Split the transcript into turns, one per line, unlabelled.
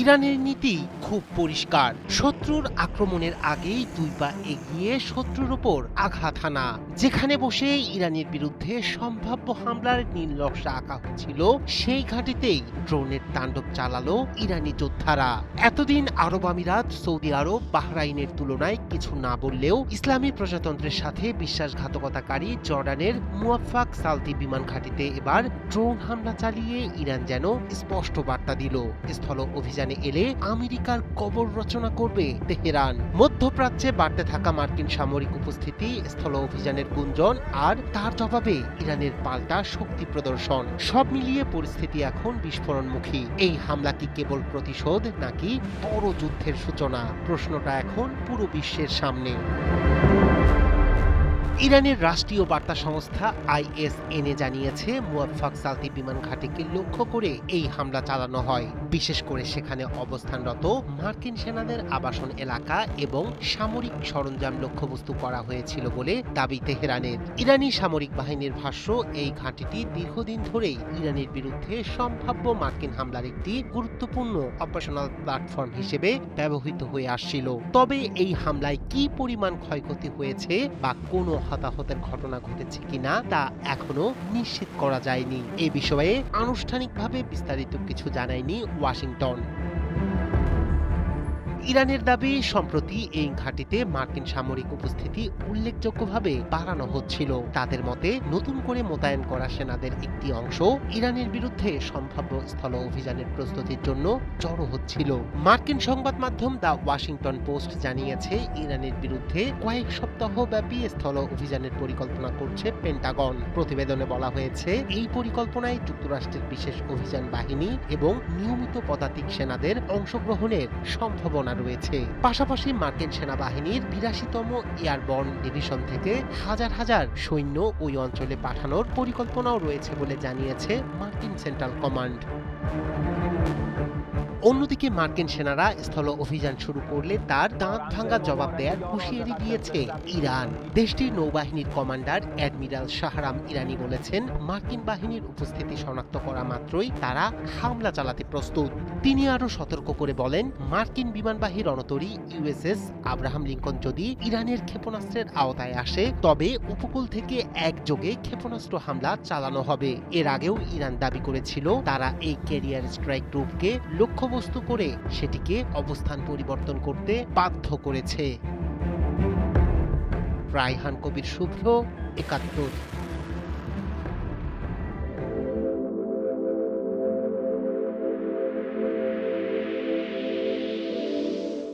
ইরানের নীতি খুব পরিষ্কার। শত্রুর আক্রমণের আগেই ২ পা এগিয়ে শত্রুর ওপর আঘাত হানা। যেখানে বসে ইরানের বিরুদ্ধে সম্ভাব্য হামলার নীল নকশা আঁকা হচ্ছিল, সেই ঘাঁটিতেই ড্রোনের তাণ্ডব চালালো ইরানি যোদ্ধারা। এতদিন আরব আমিরাত, সৌদি আরব, বাহরাইনের তুলনায় কিছু না বললেও ইসলামী প্রজাতন্ত্রের সাথে বিশ্বাসঘাতকতাকারী জর্ডানের মুয়াফফাক সালতি বিমান ঘাঁটিতে এবার ড্রোন হামলা চালিয়ে ইরান যেন স্পষ্ট বার্তা দিল, স্থল অভিযানে এলে আমেরিকার কবর রচনা করবে তেহরান। মধ্যপ্রাচ্যে বাড়তে থাকা মার্কিন সামরিক উপস্থিতি, স্থল অভিযানের গুঞ্জন আর তার জবাবে ইরানের পাল্টা শক্তি প্রদর্শন, সব মিলিয়ে পরিস্থিতি এখন বিস্ফোরণমুখী। এই হামলা কি কেবল প্রতিশোধ নাকি বড় যুদ্ধের সূচনা? প্রশ্নটা এখন পুরো বিশ্বের সামনে। ইরানের রাষ্ট্রীয় বার্তা সংস্থা আইএসএনএ জানিয়েছে, মুয়াফফাক সালতি বিমান ঘাঁটিকে লক্ষ্য করে এই হামলা চালানো হয়। বিশেষ করে সেখানে অবস্থানরত মার্কিন সেনাদের আবাসন এলাকা এবং সামরিক সরঞ্জাম লক্ষ্যবস্তু করা হয়েছিল বলে দাবি তেহরানের। ইরানি সামরিক বাহিনীর ভাষ্য, এই ঘাঁটিটি দীর্ঘদিন ধরেই ইরানের বিরুদ্ধে সম্ভাব্য মার্কিন হামলার একটি গুরুত্বপূর্ণ অপারেশনাল প্ল্যাটফর্ম হিসেবে ব্যবহৃত হয়ে আসছিল। তবে এই হামলায় কি পরিমাণ ক্ষয়ক্ষতি হয়েছে বা কোনো হতাহতের ঘটনা ঘটেছে কিনা তা এখনো নিশ্চিত করা যায়নি। এ বিষয়ে আনুষ্ঠানিকভাবে বিস্তারিত কিছু জানায়নি ওয়াশিংটন। ইরানের দাবি, সম্প্রতি এই ঘাঁটিতে মার্কিন সামরিক উপস্থিতি উল্লেখযোগ্যভাবে বাড়ানো হচ্ছিল। তাদের মতে, নতুন করে মোতায়েন করা সেনাদের একটি অংশ ইরানের বিরুদ্ধে সম্ভাব্য স্থল অভিযানের প্রস্তুতির জন্য জড়ো হচ্ছিল। মার্কিন সংবাদ মাধ্যম দ্য ওয়াশিংটন পোস্ট জানিয়েছে, ইরানের বিরুদ্ধে কয়েক সপ্তাহ ব্যাপী স্থল অভিযানের পরিকল্পনা করছে পেন্টাগন। প্রতিবেদনে বলা হয়েছে, এই পরিকল্পনায় যুক্তরাষ্ট্রের বিশেষ অভিযান বাহিনী এবং নিয়মিত পদাতিক সেনাদের অংশগ্রহণের সম্ভাবনা রয়েছে। পাশাপাশি মার্কিন সেনাবাহিনীর ৮২তম এয়ারবর্ন ডিভিশন থেকে হাজার হাজার সৈন্য ওই অঞ্চলে পাঠানোর পরিকল্পনাও রয়েছে বলে জানিয়েছে মার্কিন সেন্ট্রাল কমান্ড। অন্যদিকে মার্কিন সেনারা স্থল অভিযান শুরু করলে তার দাঁত ভাঙ্গা জবাব দেওয়ার হুঁশিয়ারি দিয়েছে ইরান। দেশটির নৌবাহিনীর কমান্ডার অ্যাডমিরাল শাহরাম ইরানি বলেছেন, মার্কিন বাহিনীর উপস্থিতি শনাক্ত করা মাত্রই তারা হামলা চালাতে প্রস্তুত। তিনি আরো সতর্ক করে বলেন, মার্কিন বিমানবাহী রণতরী ইউএসএস আব্রাহাম লিঙ্কন যদি ইরানের ক্ষেপণাস্ত্রের আওতায় আসে, তবে উপকূল থেকে একযোগে ক্ষেপণাস্ত্র হামলা চালানো হবে। এর আগেও ইরান দাবি করেছিল, তারা এই ক্যারিয়ার স্ট্রাইক গ্রুপকে লক্ষ্যবস্তু করে সেটিকে অবস্থান পরিবর্তন করতে বাধ্য করেছে। রায়হান কবির শুভ্র, ৭১।